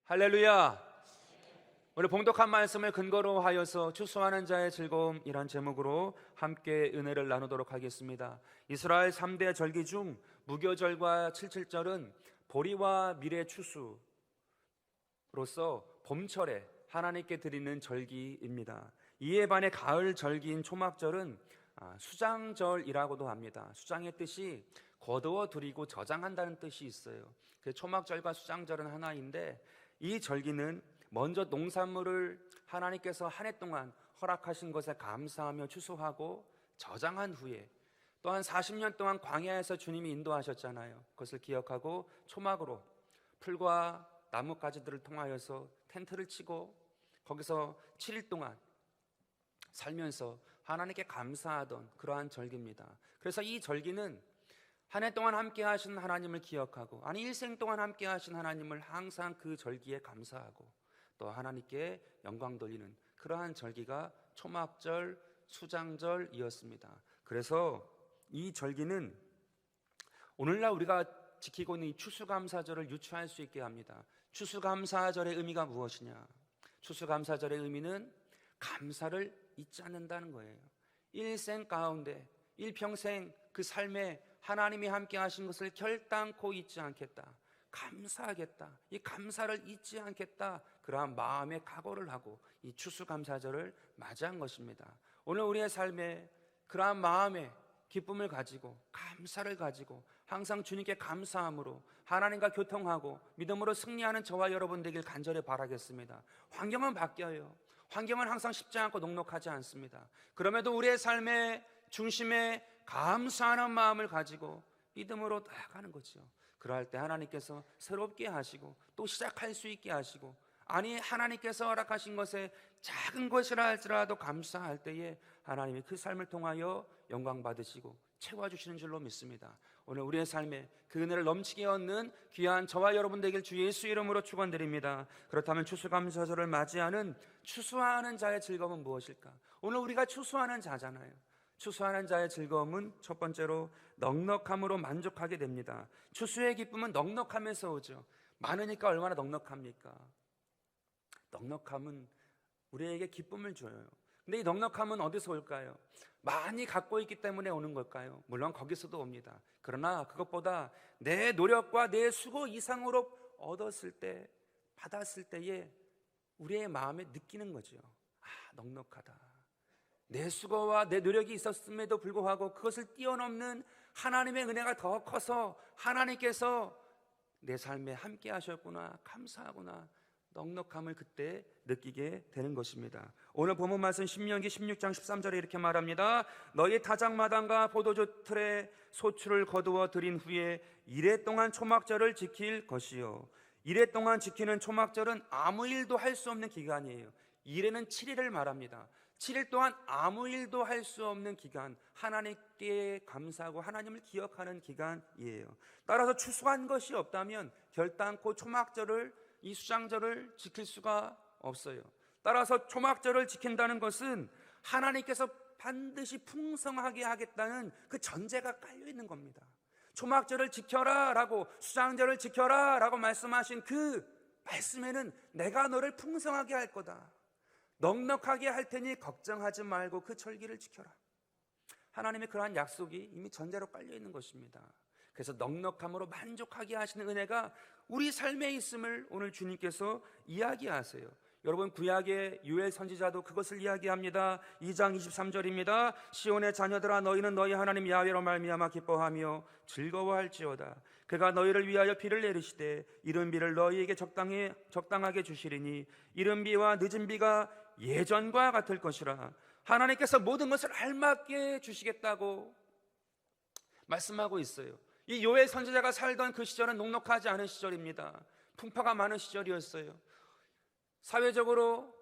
할렐루야. 오늘 봉독한 말씀을 근거로 하여서 추수하는 자의 즐거움이란 제목으로 함께 은혜를 나누도록 하겠습니다. 이스라엘 3대 절기 중 무교절과 칠칠절은 보리와 밀의 추수로서 봄철에 하나님께 드리는 절기입니다. 이에 반해 가을 절기인 초막절은 수장절이라고도 합니다. 수장의 뜻이 거두어 드리고 저장한다는 뜻이 있어요. 그 초막절과 수장절은 하나인데, 이 절기는 먼저 농산물을 하나님께서 한 해 동안 허락하신 것에 감사하며 추수하고 저장한 후에, 또한 40년 동안 광야에서 주님이 인도하셨잖아요. 그것을 기억하고 초막으로 풀과 나뭇가지들을 통하여서 텐트를 치고 거기서 7일 동안 살면서 하나님께 감사하던 그러한 절기입니다. 그래서 이 절기는 한 해 동안 함께 하신 하나님을 기억하고, 아니 일생 동안 함께 하신 하나님을 항상 그 절기에 감사하고 또 하나님께 영광 돌리는 그러한 절기가 초막절, 수장절이었습니다. 그래서 이 절기는 오늘날 우리가 지키고 있는 이 추수감사절을 유추할 수 있게 합니다. 추수감사절의 의미가 무엇이냐? 추수감사절의 의미는 감사를 잊지 않는다는 거예요. 일생 가운데 일평생 그 삶에 하나님이 함께 하신 것을 결단코 잊지 않겠다, 감사하겠다, 이 감사를 잊지 않겠다, 그러한 마음의 각오를 하고 이 추수감사절을 맞이한 것입니다. 오늘 우리의 삶에 그러한 마음의 기쁨을 가지고 감사를 가지고 항상 주님께 감사함으로 하나님과 교통하고 믿음으로 승리하는 저와 여러분 되길 간절히 바라겠습니다. 환경은 바뀌어요. 환경은 항상 쉽지 않고 녹록하지 않습니다. 그럼에도 우리의 삶의 중심에 감사하는 마음을 가지고 믿음으로 나아가는 거죠. 그럴 때 하나님께서 새롭게 하시고 또 시작할 수 있게 하시고, 아니 하나님께서 허락하신 것에 작은 것이라 할지라도 감사할 때에 하나님이 그 삶을 통하여 영광 받으시고 채워주시는 줄로 믿습니다. 오늘 우리의 삶에 그 은혜를 넘치게 얻는 귀한 저와 여러분 되길 주 예수 이름으로 축원드립니다. 그렇다면 추수감사절을 맞이하는 추수하는 자의 즐거움은 무엇일까? 오늘 우리가 추수하는 자잖아요. 추수하는 자의 즐거움은 첫 번째로 넉넉함으로 만족하게 됩니다. 추수의 기쁨은 넉넉함에서 오죠. 많으니까 얼마나 넉넉합니까? 넉넉함은 우리에게 기쁨을 줘요. 근데 이 넉넉함은 어디서 올까요? 많이 갖고 있기 때문에 오는 걸까요? 물론 거기서도 옵니다. 그러나 그것보다 내 노력과 내 수고 이상으로 얻었을 때, 받았을 때에 우리의 마음에 느끼는 거죠. 넉넉하다. 내 수고와 내 노력이 있었음에도 불구하고 그것을 뛰어넘는 하나님의 은혜가 더 커서 하나님께서 내 삶에 함께 하셨구나, 감사하구나, 넉넉함을 그때 느끼게 되는 것입니다. 오늘 본문 말씀 신명기 16장 13절에 이렇게 말합니다. 너희 타작마당과 포도주 틀에 소출을 거두어 들인 후에 이래 동안 초막절을 지킬 것이요. 이래 동안 지키는 초막절은 아무 일도 할 수 없는 기간이에요. 이래는 7일을 말합니다. 7일 동안 아무 일도 할 수 없는 기간, 하나님께 감사하고 하나님을 기억하는 기간이에요. 따라서 추수한 것이 없다면 결단코 초막절을, 이 수장절을 지킬 수가 없어요. 따라서 초막절을 지킨다는 것은 하나님께서 반드시 풍성하게 하겠다는 그 전제가 깔려 있는 겁니다. 초막절을 지켜라 라고, 수장절을 지켜라 라고 말씀하신 그 말씀에는 내가 너를 풍성하게 할 거다, 넉넉하게 할 테니 걱정하지 말고 그 절기를 지켜라. 하나님의 그러한 약속이 이미 전제로 깔려 있는 것입니다. 그래서 넉넉함으로 만족하게 하시는 은혜가 우리 삶에 있음을 오늘 주님께서 이야기하세요. 여러분, 구약의 요엘 선지자도 그것을 이야기합니다. 2장 23절입니다. 시온의 자녀들아, 너희는 너희 하나님 야훼로 말미암아 기뻐하며 즐거워할지어다. 그가 너희를 위하여 비를 내리시되 이른 비를 너희에게 적당하게 주시리니 이른 비와 늦은 비가 예전과 같을 것이라. 하나님께서 모든 것을 알맞게 주시겠다고 말씀하고 있어요. 이 요엘 선지자가 살던 그 시절은 녹록하지 않은 시절입니다. 풍파가 많은 시절이었어요. 사회적으로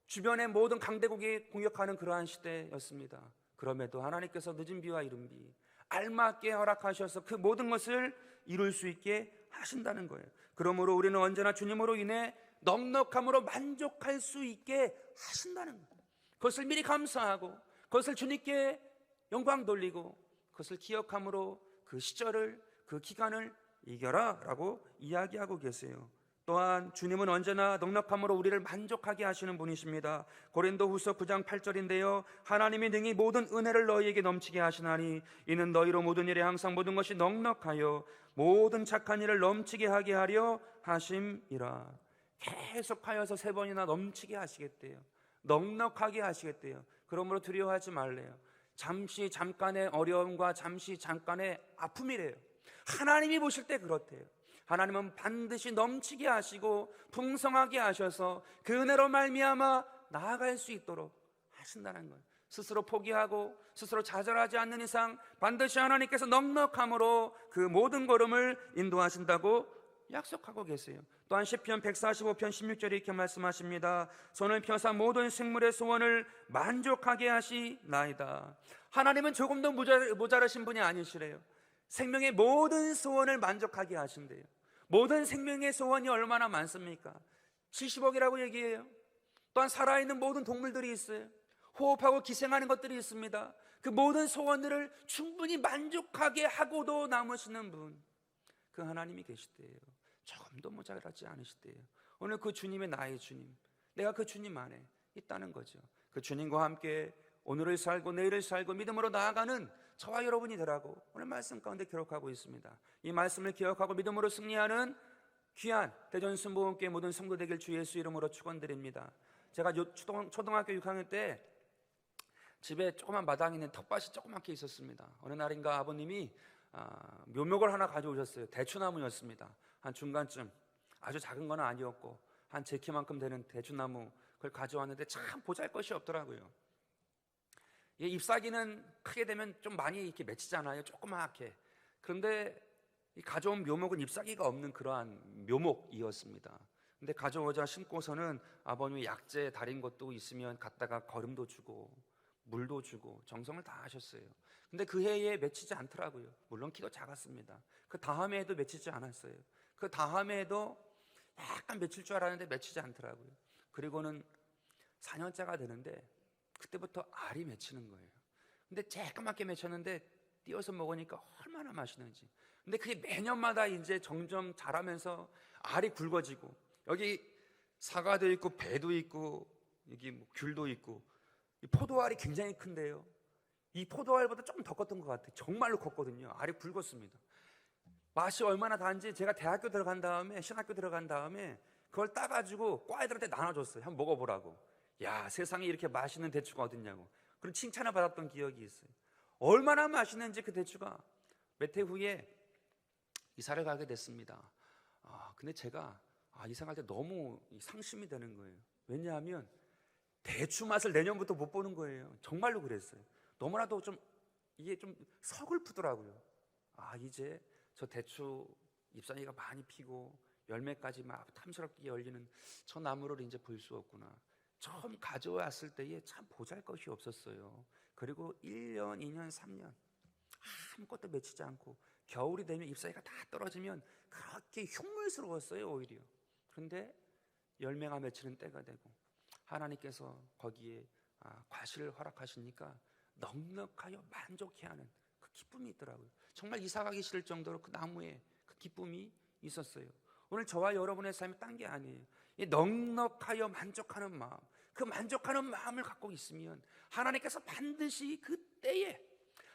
주변의 모든 강대국이 공격하는 그러한 시대였습니다. 그럼에도 하나님께서 늦은 비와 이른 비 알맞게 허락하셔서 그 모든 것을 이룰 수 있게 하신다는 거예요. 그러므로 우리는 언제나 주님으로 인해 넉넉함으로 만족할 수 있게 하신다는 거예요. 그것을 미리 감사하고 그것을 주님께 영광 돌리고 그것을 기억함으로 그 시절을, 그 기간을 이겨라 라고 이야기하고 계세요. 또한 주님은 언제나 넉넉함으로 우리를 만족하게 하시는 분이십니다. 고린도후서 9장 8절인데요, 하나님이 능히 모든 은혜를 너희에게 넘치게 하시나니 이는 너희로 모든 일에 항상 모든 것이 넉넉하여 모든 착한 일을 넘치게 하게 하려 하심이라. 계속하여서 3번이나 넘치게 하시겠대요. 넉넉하게 하시겠대요. 그러므로 두려워하지 말래요. 잠시 잠깐의 어려움과 잠시 잠깐의 아픔이래요. 하나님이 보실 때 그렇대요. 하나님은 반드시 넘치게 하시고 풍성하게 하셔서 그 은혜로 말미암아 나아갈 수 있도록 하신다는 거예요. 스스로 포기하고 스스로 좌절하지 않는 이상 반드시 하나님께서 넉넉함으로 그 모든 걸음을 인도하신다고 약속하고 계세요. 또한 시편 145편 16절에 이렇게 말씀하십니다. 손을 펴사 모든 생물의 소원을 만족하게 하시나이다. 하나님은 조금도 모자라신 분이 아니시래요. 생명의 모든 소원을 만족하게 하신대요. 모든 생명의 소원이 얼마나 많습니까? 70억이라고 얘기해요. 또한 살아있는 모든 동물들이 있어요. 호흡하고 기생하는 것들이 있습니다. 그 모든 소원들을 충분히 만족하게 하고도 남으시는 분, 그 하나님이 계시대요. 조금도 모자라지 않으시대요. 오늘 그 주님의 나의 주님, 내가 그 주님 안에 있다는 거죠. 그 주님과 함께 오늘을 살고 내일을 살고 믿음으로 나아가는 저와 여러분이 되라고 오늘 말씀 가운데 기록하고 있습니다. 이 말씀을 기억하고 믿음으로 승리하는 귀한 대전순복음교회 모든 성도 되길 주 예수 이름으로 축원드립니다. 제가 초등학교 6학년 때 집에 조그만 마당에 있는 텃밭이 조그맣게 있었습니다. 어느 날인가 아버님이 묘목을 하나 가져오셨어요. 대추나무였습니다. 한 중간쯤, 아주 작은 건 아니었고 한 제 키만큼 되는 대추나무, 그걸 가져왔는데 참 보잘것이 없더라고요. 잎사귀는 크게 되면 좀 많이 이렇게 맺히잖아요, 조그맣게. 그런데 이 가져온 묘목은 잎사귀가 없는 그러한 묘목이었습니다. 근데 가져오자 심고서는 아버님이 약재 달인 것도 있으면 갖다가 거름도 주고 물도 주고 정성을 다 하셨어요. 근데 그 해에 맺히지 않더라고요. 물론 키도 작았습니다. 그 다음 해에도 맺히지 않았어요. 그 다음 해에도 약간 맺힐 줄 알았는데 맺히지 않더라고요. 그리고는 4년째가 되는데 그때부터 알이 맺히는 거예요. 근데 쬐까맣게 맺혔는데 띄어서 먹으니까 얼마나 맛있는지. 근데 그게 매년마다 이제 점점 자라면서 알이 굵어지고, 여기 사과도 있고 배도 있고 여기 뭐 귤도 있고, 이 포도알이 굉장히 큰데요, 이 포도알보다 조금 더 컸던 것 같아요. 정말로 컸거든요. 알이 굵었습니다. 맛이 얼마나 단지 제가 대학교 들어간 다음에, 신학교 들어간 다음에 그걸 따가지고 과애들한테 나눠줬어요. 한번 먹어보라고. 야, 세상에 이렇게 맛있는 대추가 어딨냐고 그런 칭찬을 받았던 기억이 있어요. 얼마나 맛있는지 그 대추가. 몇 해 후에 이사를 가게 됐습니다. 근데 제가 이사 갈 때 너무 상심이 되는 거예요. 왜냐하면 대추 맛을 내년부터 못 보는 거예요. 정말로 그랬어요. 너무나도 좀 이게 좀 서글프더라고요. 이제 저 대추 잎사귀가 많이 피고 열매까지 막 탐스럽게 열리는 저 나무를 이제 볼 수 없구나. 처음 가져왔을 때에 참 보잘것이 없었어요. 그리고 1년, 2년, 3년 아무것도 맺히지 않고 겨울이 되면 잎사귀가 다 떨어지면 그렇게 흉물스러웠어요, 오히려. 그런데 열매가 맺히는 때가 되고 하나님께서 거기에 과실을 허락하시니까 넉넉하여 만족해 하는 그 기쁨이 있더라고요. 정말 이사가기 싫을 정도로 그 나무에 그 기쁨이 있었어요. 오늘 저와 여러분의 삶이 딴 게 아니에요. 이 넉넉하여 만족하는 마음, 그 만족하는 마음을 갖고 있으면 하나님께서 반드시 그 때에,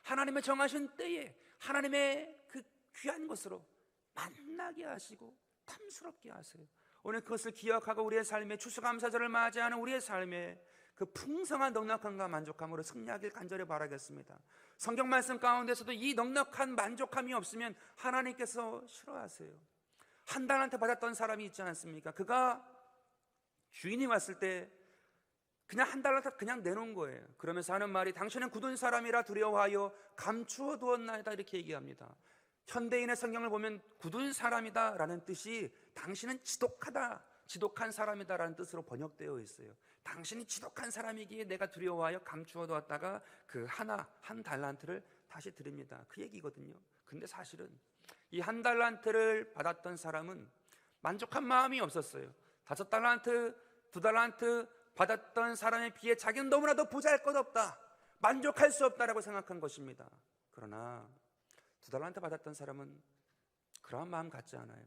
하나님의 정하신 때에 하나님의 그 귀한 것으로 만나게 하시고 탐스럽게 하세요. 오늘 그것을 기억하고 우리의 삶에 추수감사절을 맞이하는 우리의 삶에 그 풍성한 넉넉함과 만족함으로 승리하길 간절히 바라겠습니다. 성경 말씀 가운데서도 이 넉넉한 만족함이 없으면 하나님께서 싫어하세요. 한 달한테 받았던 사람이 있지 않습니까? 그가 주인이 왔을 때 그냥 한 달한테 그냥 내놓은 거예요. 그러면서 하는 말이 당신은 굳은 사람이라 두려워하여 감추어 두었나이다, 이렇게 얘기합니다. 현대인의 성경을 보면 굳은 사람이다 라는 뜻이 당신은 지독하다, 지독한 사람이다 라는 뜻으로 번역되어 있어요. 당신이 지독한 사람이기에 내가 두려워하여 감추어 두었다가 그 한 달란트를 다시 드립니다, 그 얘기거든요. 근데 사실은 이 한 달란트를 받았던 사람은 만족한 마음이 없었어요. 5달란트, 2달란트 받았던 사람에 비해 자기는 너무나도 보잘것없다, 만족할 수 없다라고 생각한 것입니다. 그러나 2달란트 받았던 사람은 그러한 마음 갖지 않아요.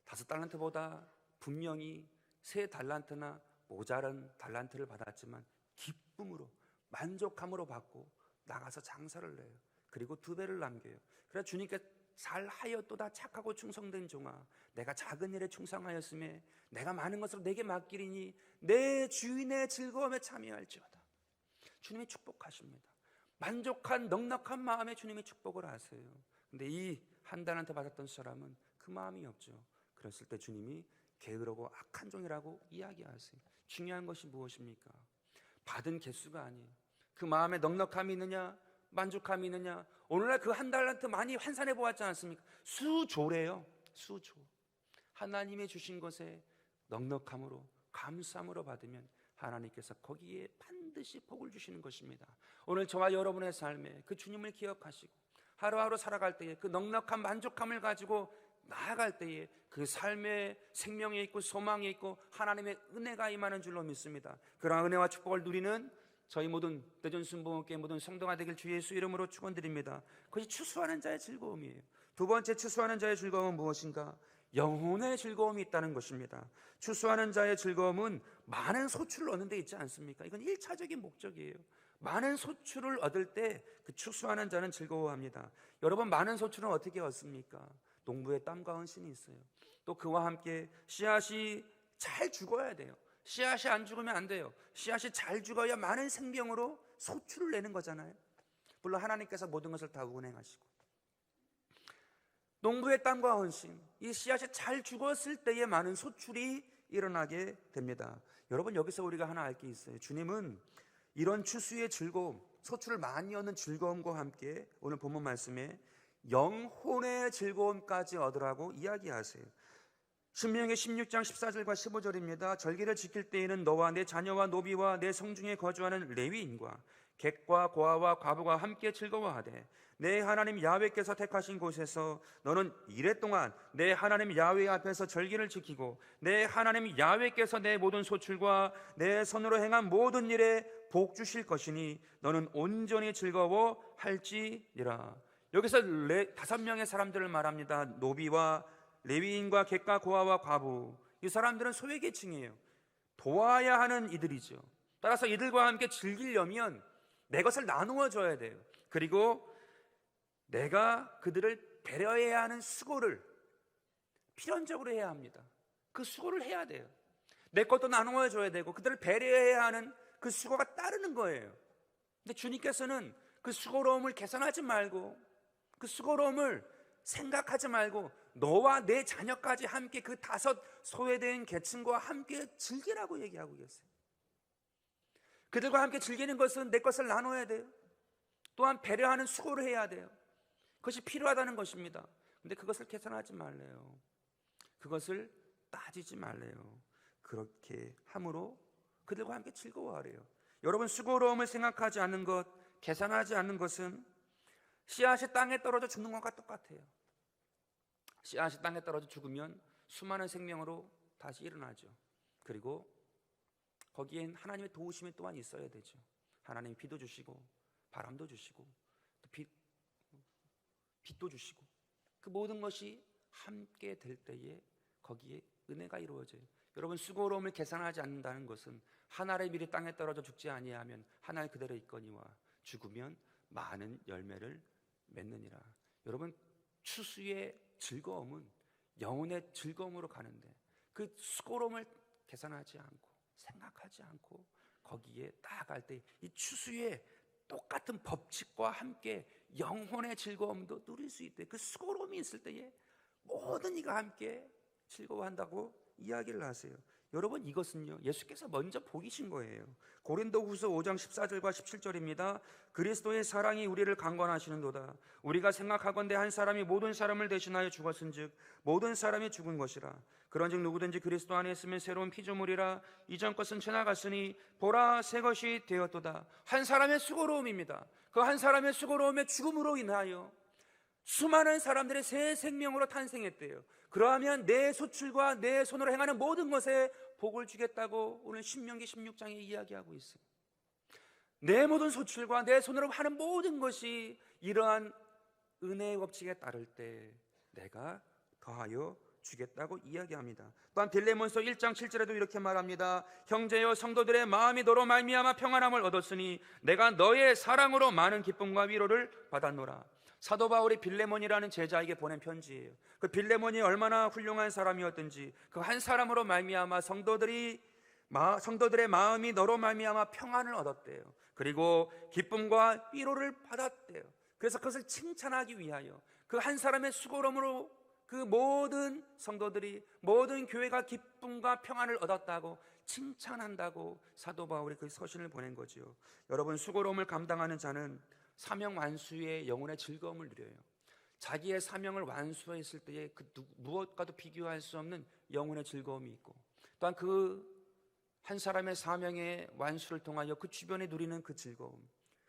5달란트보다 분명히 3달란트나 모자란 달란트를 받았지만 기쁨으로 만족함으로 받고 나가서 장사를 내요. 그리고 2배를 남겨요. 그래서 주님께 잘하였도다 착하고 충성된 종아, 내가 작은 일에 충성하였음에 내가 많은 것으로 내게 맡기리니 내 주인의 즐거움에 참여할지어다. 주님이 축복하십니다. 만족한 넉넉한 마음에 주님이 축복을 하세요. 근데 이 1달란트 받았던 사람은 그 마음이 없죠. 그랬을 때 주님이 게으르고 악한 종이라고 이야기하세요. 중요한 것이 무엇입니까? 받은 개수가 아니에요. 그 마음에 넉넉함이 있느냐, 만족함이 있느냐. 오늘날 그 1달란트 많이 환산해 보았지 않습니까? 수조래요. 수조. 하나님이 주신 것에 넉넉함으로 감사함으로 받으면 하나님께서 거기에 반드시 복을 주시는 것입니다. 오늘 저와 여러분의 삶에 그 주님을 기억하시고 하루하루 살아갈 때에 그 넉넉한 만족함을 가지고 나아갈 때에 그 삶에 생명이 있고 소망이 있고 하나님의 은혜가 임하는 줄로 믿습니다. 그러한 은혜와 축복을 누리는 저희 모든 대전순복음교회 모든 성도가 되길 주 예수 이름으로 축원드립니다. 그것이 추수하는 자의 즐거움이에요. 두 번째 추수하는 자의 즐거움은 무엇인가? 영혼의 즐거움이 있다는 것입니다. 추수하는 자의 즐거움은 많은 소출을 얻는 데 있지 않습니까? 이건 1차적인 목적이에요. 많은 소출을 얻을 때 그 추수하는 자는 즐거워합니다. 여러분, 많은 소출은 어떻게 얻습니까? 농부의 땀과 헌신이 있어요. 또 그와 함께 씨앗이 잘 죽어야 돼요. 씨앗이 안 죽으면 안 돼요. 씨앗이 잘 죽어야 많은 생명으로 소출을 내는 거잖아요. 물론 하나님께서 모든 것을 다 운행하시고, 농부의 땀과 헌신, 이 씨앗이 잘 죽었을 때에 많은 소출이 일어나게 됩니다. 여러분, 여기서 우리가 하나 알 게 있어요. 주님은 이런 추수의 즐거움, 소출을 많이 얻는 즐거움과 함께 오늘 본문 말씀에 영혼의 즐거움까지 얻으라고 이야기하세요. 신명기 16장 14절과 15절입니다. 절기를 지킬 때에는 너와 내 자녀와 노비와 내 성중에 거주하는 레위인과 객과 고아와 과부가 함께 즐거워하되 내 하나님 야훼께서 택하신 곳에서 너는 이래 동안 내 하나님 야훼 앞에서 절기를 지키고 내 하나님 야훼께서 내 모든 소출과 내 손으로 행한 모든 일에 복 주실 것이니 너는 온전히 즐거워할지니라. 여기서 5명의 사람들을 말합니다. 노비와 레위인과 객과 고아와 과부. 이 사람들은 소외계층이에요. 도와야 하는 이들이죠. 따라서 이들과 함께 즐기려면 내 것을 나누어 줘야 돼요. 그리고 내가 그들을 배려해야 하는 수고를 필연적으로 해야 합니다. 그 수고를 해야 돼요. 내 것도 나누어 줘야 되고 그들을 배려해야 하는 그 수고가 따르는 거예요. 근데 주님께서는 그 수고로움을 계산하지 말고 그 수고로움을 생각하지 말고 너와 내 자녀까지 함께 그 5 소외된 계층과 함께 즐기라고 얘기하고 계세요. 그들과 함께 즐기는 것은 내 것을 나눠야 돼요. 또한 배려하는 수고를 해야 돼요. 그것이 필요하다는 것입니다. 근데 그것을 계산하지 말래요. 그것을 따지지 말래요. 그렇게 함으로 그들과 함께 즐거워하래요. 여러분, 수고로움을 생각하지 않는 것, 계산하지 않는 것은 씨앗이 땅에 떨어져 죽는 것과 똑같아요. 씨앗이 땅에 떨어져 죽으면 수많은 생명으로 다시 일어나죠. 그리고 거기엔 하나님의 도우심이 또한 있어야 되죠. 하나님이 비도 주시고 바람도 주시고 또 빛도 주시고 그 모든 것이 함께 될 때에 거기에 은혜가 이루어져요. 여러분, 수고로움을 계산하지 않는다는 것은 한 알의 밀이 땅에 떨어져 죽지 아니하면 한 알 그대로 있거니와 죽으면 많은 열매를 맺느니라. 여러분, 추수의 즐거움은 영혼의 즐거움으로 가는데 그 수고로움을 계산하지 않고 생각하지 않고 거기에 나아갈 때 이 추수의 똑같은 법칙과 함께 영혼의 즐거움도 누릴 수 있대. 그 수고로움이 있을 때에 모든 이가 함께 즐거워한다고 이야기를 하세요. 여러분, 이것은요 예수께서 먼저 보이신 거예요. 고린도후서 5장 14절과 17절입니다. 그리스도의 사랑이 우리를 강권하시는도다. 우리가 생각하건대 한 사람이 모든 사람을 대신하여 죽었은즉 모든 사람이 죽은 것이라. 그런즉 누구든지 그리스도 안에 있으면 새로운 피조물이라. 이전 것은 지나갔으니 보라 새 것이 되었도다. 한 사람의 수고로움입니다. 그 한 사람의 수고로움의 죽음으로 인하여 수많은 사람들의 새 생명으로 탄생했대요. 그러하면 내 소출과 내 손으로 행하는 모든 것에 복을 주겠다고 오늘 신명기 16장에 이야기하고 있어요. 내 모든 소출과 내 손으로 하는 모든 것이 이러한 은혜의 법칙에 따를 때 내가 더하여 주겠다고 이야기합니다. 또한 빌레몬서 1장 7절에도 이렇게 말합니다. 형제여 성도들의 마음이 너로 말미암아 평안함을 얻었으니 내가 너의 사랑으로 많은 기쁨과 위로를 받았노라. 사도 바울이 빌레몬이라는 제자에게 보낸 편지예요. 그 빌레몬이 얼마나 훌륭한 사람이었든지 그 한 사람으로 말미암아 성도들의 마음이 너로 말미암아 평안을 얻었대요. 그리고 기쁨과 위로를 받았대요. 그래서 그것을 칭찬하기 위하여 그 한 사람의 수고로움으로 그 모든 성도들이, 모든 교회가 기쁨과 평안을 얻었다고 칭찬한다고 사도 바울이 그 서신을 보낸 거죠. 여러분, 수고로움을 감당하는 자는 사명 완수의 영혼의 즐거움을 누려요. 자기의 사명을 완수했을 때에 그 무엇과도 비교할 수 없는 영혼의 즐거움이 있고, 또한 그 한 사람의 사명의 완수를 통하여 그 주변에 누리는 그 즐거움,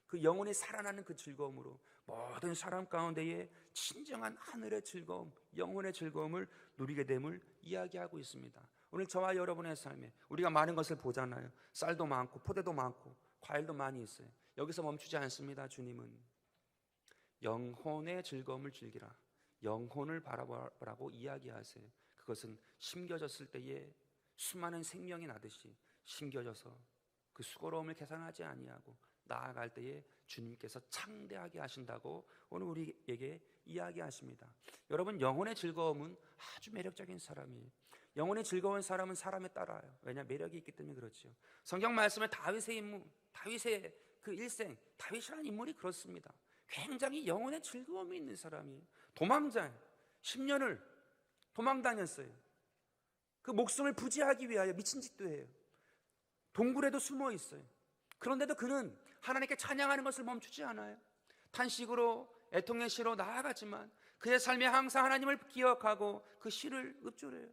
그 영혼이 살아나는 그 즐거움으로 모든 사람 가운데에 진정한 하늘의 즐거움, 영혼의 즐거움을 누리게 됨을 이야기하고 있습니다. 오늘 저와 여러분의 삶에 우리가 많은 것을 보잖아요. 쌀도 많고 포도도 많고 과일도 많이 있어요. 여기서 멈추지 않습니다. 주님은 영혼의 즐거움을 즐기라, 영혼을 바라보라고 이야기하세요. 그것은 심겨졌을 때에 수많은 생명이 나듯이 심겨져서 그 수고로움을 계산하지 아니하고 나아갈 때에 주님께서 창대하게 하신다고 오늘 우리에게 이야기하십니다. 여러분, 영혼의 즐거움은 아주 매력적인 사람이에요. 영혼의 즐거운 사람은 사람에 따라요. 왜냐? 매력이 있기 때문에 그렇죠. 성경 말씀에 다윗의 인물, 다윗의 그 일생, 다윗이라는 인물이 그렇습니다. 굉장히 영혼의 즐거움이 있는 사람이에요. 도망자예요. 10년을 도망 다녔어요. 그 목숨을 부지하기 위하여 미친 짓도 해요. 동굴에도 숨어 있어요. 그런데도 그는 하나님께 찬양하는 것을 멈추지 않아요. 탄식으로 애통의 시로 나아가지만 그의 삶에 항상 하나님을 기억하고 그 시를 읊조려요.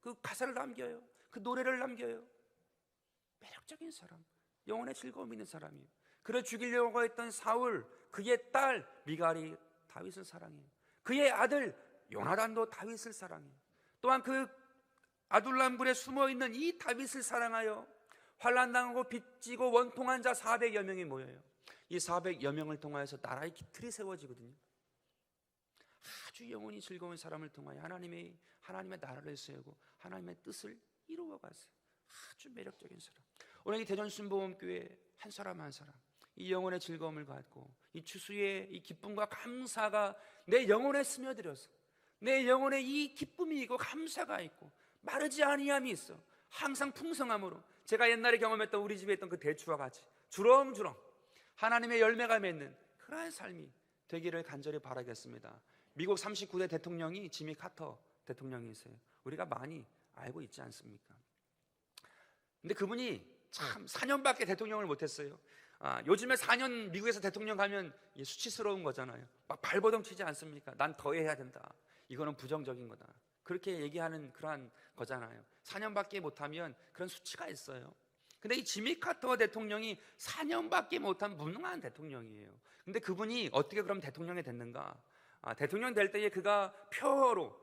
그 가사를 남겨요. 그 노래를 남겨요. 매력적인 사람, 영혼의 즐거움 있는 사람이에요. 그를 죽이려고 했던 사울, 그의 딸 미갈이 다윗을 사랑해요. 그의 아들 요나단도 다윗을 사랑해요. 또한 그 아둘람굴에 숨어있는 이 다윗을 사랑하여 환난당하고 빚지고 원통한 자 400여 명이 모여요. 이 400여 명을 통하여서 나라의 기틀이 세워지거든요. 아주 영혼이 즐거운 사람을 통하여 하나님의 나라를 세우고 하나님의 뜻을 이루어가세요. 아주 매력적인 사람. 오늘 이 대전순복음교회 한 사람 한 사람 이 영혼의 즐거움을 갖고 이 추수의 이 기쁨과 감사가 내 영혼에 스며들어서 내 영혼에 이 기쁨이 있고 감사가 있고 마르지 아니함이 있어. 항상 풍성함으로 제가 옛날에 경험했던 우리 집에 있던 그 대추와 같이 주렁주렁 하나님의 열매가 맺는 그러한 삶이 되기를 간절히 바라겠습니다. 미국 39대 대통령이 지미 카터 대통령이세요. 우리가 많이 알고 있지 않습니까? 근데 그분이 참 4년밖에 대통령을 못했어요. 요즘에 4년 미국에서 대통령 가면 수치스러운 거잖아요. 막 발버둥 치지 않습니까? 난 더 해야 된다. 이거는 부정적인 거다. 그렇게 얘기하는 그러한 거잖아요. 4년밖에 못하면 그런 수치가 있어요. 근데 이 지미 카터 대통령이 4년밖에 못한 무능한 대통령이에요. 근데 그분이 어떻게 그럼 대통령이 됐는가? 대통령 될 때에 그가 표어로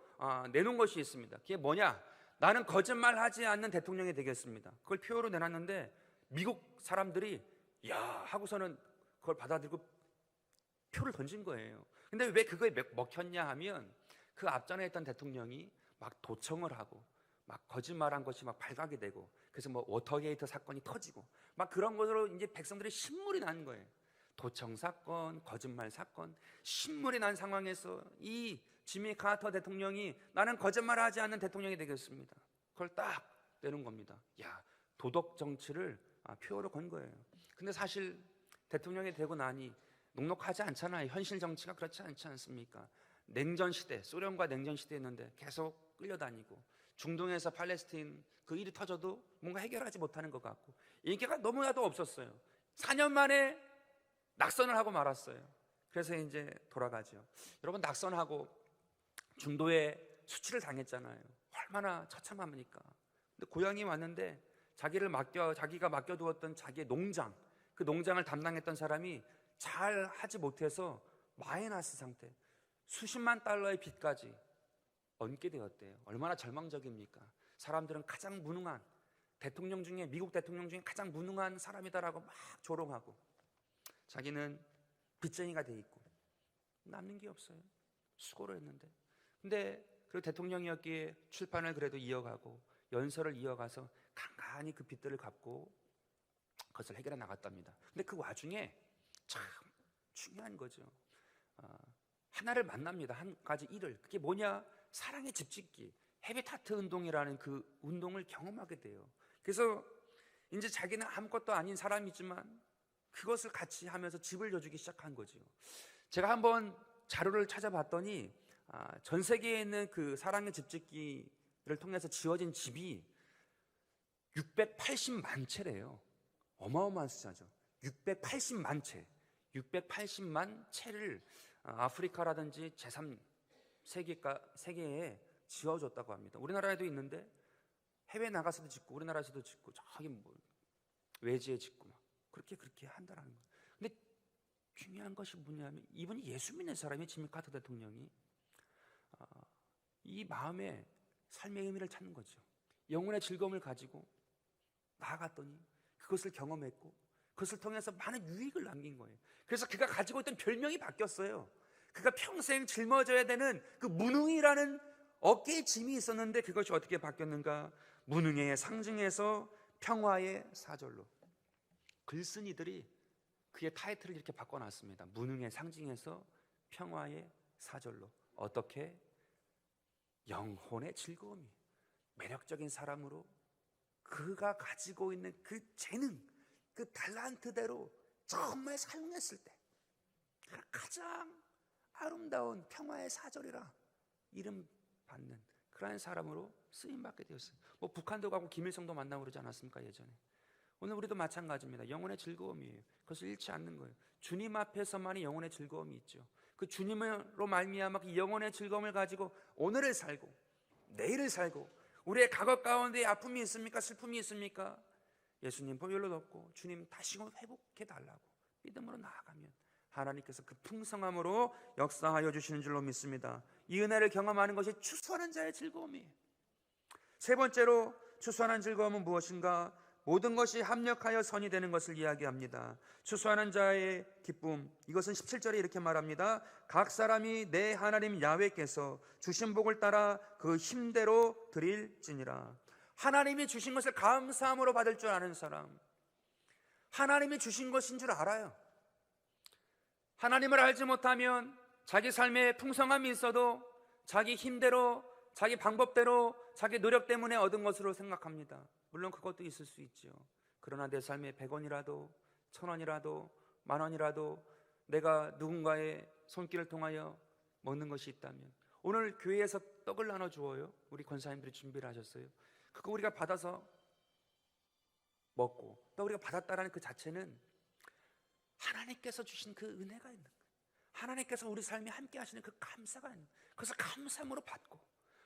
내놓은 것이 있습니다. 그게 뭐냐? 나는 거짓말하지 않는 대통령이 되겠습니다. 그걸 표어로 내놨는데 미국 사람들이 야 하고서는 그걸 받아들이고 표를 던진 거예요. 근데 왜 그거에 먹혔냐 하면 그 앞전에 있던 대통령이 막 도청을 하고 막 거짓말한 것이 막 발각이 되고 그래서 뭐 워터게이트 사건이 터지고 막 그런 것으로 이제 백성들이 신물이 난 거예요. 도청 사건, 거짓말 사건, 신물이 난 상황에서 이 지미 카터 대통령이 나는 거짓말하지 않는 대통령이 되겠습니다. 그걸 딱 내는 겁니다. 야, 도덕 정치를 표어로 건 거예요. 근데 사실 대통령이 되고 나니 녹록하지 않잖아요. 현실 정치가 그렇지 않지 않습니까? 냉전 시대, 소련과 냉전 시대였는데 계속 끌려다니고 중동에서 팔레스틴 그 일이 터져도 뭔가 해결하지 못하는 것 같고 인기가 너무나도 없었어요. 4년 만에 낙선을 하고 말았어요. 그래서 이제 돌아가죠. 여러분, 낙선하고 중도에 수치를 당했잖아요. 얼마나 처참합니까? 근데 고향이 왔는데 자기가 맡겨두었던 자기의 농장, 그 농장을 담당했던 사람이 잘 하지 못해서 마이너스 상태, 수십만 달러의 빚까지 얹게 되었대요. 얼마나 절망적입니까? 사람들은 가장 무능한 대통령 중에, 미국 대통령 중에 가장 무능한 사람이다라고 막 조롱하고 자기는 빚쟁이가 돼 있고 남는 게 없어요. 수고를 했는데. 근데 그리고 대통령이었기에 출판을 그래도 이어가고 연설을 이어가서 간간히 그 빚들을 갚고 그것을 해결해 나갔답니다. 근데 그 와중에 참 중요한 거죠. 하나를 만납니다. 한 가지 일을. 그게 뭐냐? 사랑의 집짓기, 헤비타트 운동이라는 그 운동을 경험하게 돼요. 그래서 이제 자기는 아무것도 아닌 사람이지만 그것을 같이 하면서 집을 져주기 시작한 거죠. 제가 한번 자료를 찾아봤더니 전 세계에 있는 그 사랑의 집짓기를 통해서 지어진 집이 680만 채래요. 어마어마한 숫자죠. 680만 채. 680만 채를 아프리카라든지 제3세계에 지어줬다고 합니다. 우리나라에도 있는데 해외 나가서도 짓고 우리나라에서도 짓고 저기 뭐 외지에 짓고 막 그렇게 한다라는 거예요. 근데 중요한 것이 뭐냐면 이분이 예수 믿는 사람이 지미 카터 대통령이 이 마음에 삶의 의미를 찾는 거죠. 영혼의 즐거움을 가지고 나아갔더니 그것을 경험했고 그것을 통해서 많은 유익을 남긴 거예요. 그래서 그가 가지고 있던 별명이 바뀌었어요. 그가 평생 짊어져야 되는 그 무능이라는 어깨에 짐이 있었는데 그것이 어떻게 바뀌었는가? 무능의 상징에서 평화의 사절로. 글쓴이들이 그의 타이틀을 이렇게 바꿔놨습니다. 무능의 상징에서 평화의 사절로. 어떻게? 영혼의 즐거움이 매력적인 사람으로 그가 가지고 있는 그 재능, 그 달란트대로 정말 사용했을 때 가장 아름다운 평화의 사절이라 이름 받는 그러한 사람으로 쓰임받게 되었어요. 뭐 북한도 가고 김일성도 만나고 그러지 않았습니까? 예전에. 오늘 우리도 마찬가지입니다. 영혼의 즐거움이에요. 그것을 잃지 않는 거예요. 주님 앞에서만이 영혼의 즐거움이 있죠. 그 주님으로 말미암아 그 영혼의 즐거움을 가지고 오늘을 살고 내일을 살고 우리의 과거 가운데 아픔이 있습니까? 슬픔이 있습니까? 예수님 보혈로 덮고 주님 다시금 회복해 달라고 믿음으로 나아가면 하나님께서 그 풍성함으로 역사하여 주시는 줄로 믿습니다. 이 은혜를 경험하는 것이 추수하는 자의 즐거움이에요. 세 번째로 추수하는 즐거움은 무엇인가? 모든 것이 합력하여 선이 되는 것을 이야기합니다. 추수하는 자의 기쁨, 이것은 17절에 이렇게 말합니다. 각 사람이 내 하나님 야훼께서 주신 복을 따라 그 힘대로 드릴지니라. 하나님이 주신 것을 감사함으로 받을 줄 아는 사람, 하나님이 주신 것인 줄 알아요. 하나님을 알지 못하면 자기 삶에 풍성함이 있어도 자기 힘대로, 자기 방법대로, 자기 노력 때문에 얻은 것으로 생각합니다. 물론 그것도 있을 수 있죠. 그러나 내 삶에 100원이라도 1000원이라도 10,000원이라도 내가 누군가의 손길을 통하여 먹는 것이 있다면, 오늘 교회에서 떡을 나눠주어요. 우리 권사님들이 준비를 하셨어요. 그거 우리가 받아서 먹고 또 우리가 받았다라는 그 자체는 하나님께서 주신 그 은혜가 있는 거예요. 하나님께서 우리 삶에 함께 하시는 그 감사가 있는 거예요. 그것을 감사함으로 받고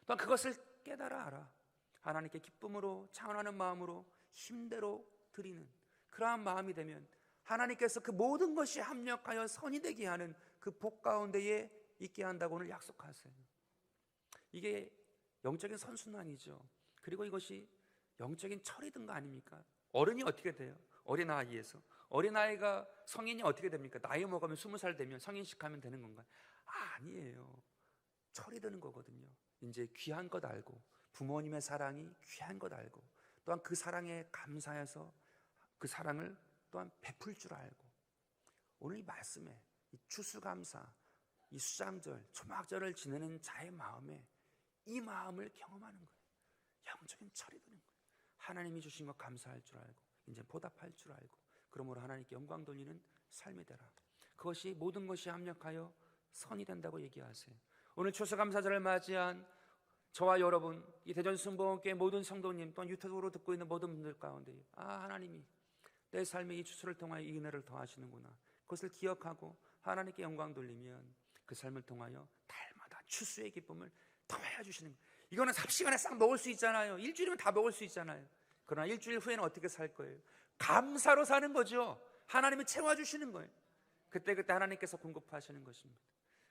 또한 그것을 깨달아 알아 하나님께 기쁨으로 찬원하는 마음으로 힘대로 드리는 그러한 마음이 되면 하나님께서 그 모든 것이 합력하여 선이 되게 하는 그 복 가운데에 있게 한다고 오늘 약속하세요. 이게 영적인 선순환이죠. 그리고 이것이 영적인 철이든 거 아닙니까? 어른이 어떻게 돼요? 어린아이에서 어린아이가 성인이 어떻게 됩니까? 나이 먹으면 20살 되면 성인식 하면 되는 건가요? 아니에요. 철이 드는 거거든요. 이제 귀한 것 알고 부모님의 사랑이 귀한 것 알고 또한 그 사랑에 감사해서 그 사랑을 또한 베풀 줄 알고 오늘 이 말씀에 이 추수감사, 이 수장절, 초막절을 지내는 자의 마음에 이 마음을 경험하는 거예요. 영적인 철이 드는 거예요. 하나님이 주신 것 감사할 줄 알고 이제 보답할 줄 알고 그러므로 하나님께 영광 돌리는 삶이 되라. 그것이 모든 것이 합력하여 선이 된다고 얘기하세요. 오늘 추수감사절을 맞이한 저와 여러분, 이 대전순복음교회 모든 성도님 또한 유튜브로 듣고 있는 모든 분들 가운데 하나님이 내 삶의 이 추수를 통하여 이 은혜를 더하시는구나. 그것을 기억하고 하나님께 영광 돌리면 그 삶을 통하여 달마다 추수의 기쁨을 더하여 주시는 거예요. 이거는 삽시간에 싹 먹을 수 있잖아요. 일주일이면 다 먹을 수 있잖아요. 그러나 일주일 후에는 어떻게 살 거예요? 감사로 사는 거죠. 하나님이 채워주시는 거예요. 그때 하나님께서 공급하시는 것입니다.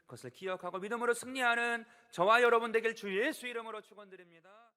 그것을 기억하고 믿음으로 승리하는 저와 여러분 되길 주 예수 이름으로 축원드립니다.